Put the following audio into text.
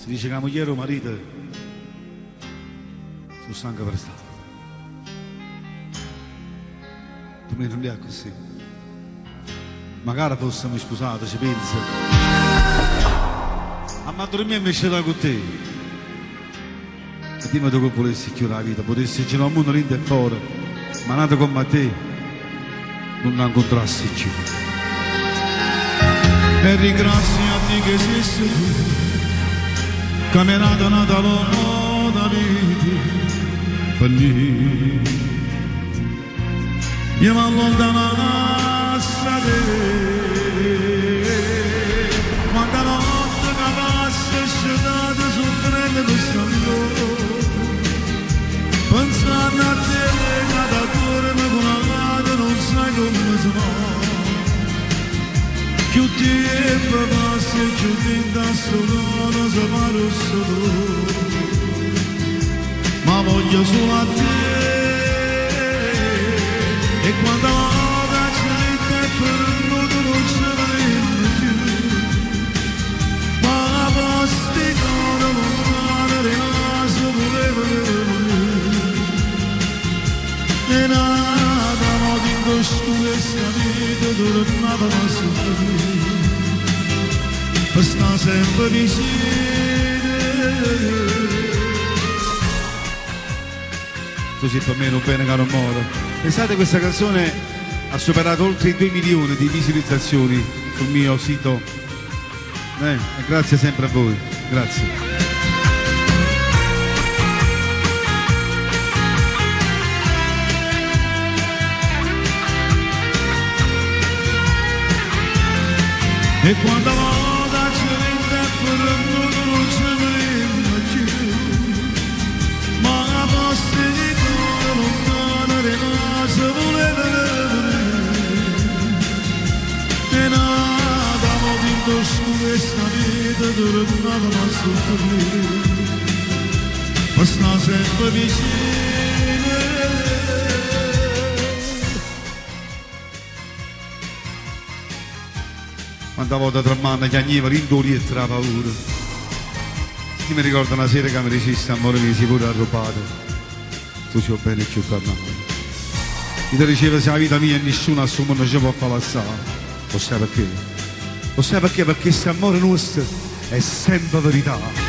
dice che la moglie o marito sono stanco per stare. Tu mi non è così. Magari fossimo sposati, ci pensi. Ma dormire invece da con te. E dimmi tu che volessi chiudere la vita, potessi girare al mondo dentro e fuori, ma nato come te, non la incontrassi più. E ringraziati che esiste tu, che mi è nata l'uomo da vita, per lì. Io mi allontanassi da te, quanta notte che passa scegliata soffrendo questo amore, pensando a te che da torno con la vita non sai come si fa. Più tempo passa e più tempo solo non si fa lo solo, ma voglio solo a te. E quando la gente è perduto non ci vedremo più, ma la posticona lontana rimase voleva e nada modo in questo questa vita tornava a soffrire, per stare sempre vicino. Così per me non bene che non muore. Pensate, questa canzone ha superato oltre i 2 milioni di visualizzazioni sul mio sito. E grazie sempre a voi. Grazie. E quando la gente è perduta non ci vedremo più, ma la posticona lontana rimase voleva e nada modo in questa vita tornava a soffrire, per stare sempre vicino. Quanta volta tra mano che agniva l'indoli e tra paura. Io mi ricordo una sera che mi dicesse amore mio, si pure arrubato, tu ci ho bene più tornato. Io ti dicevo se la vita mia e nessuno al suo mondo ci può far passare. Lo sai perché? Lo sai perché? Perché questo amore nostro è sempre verità.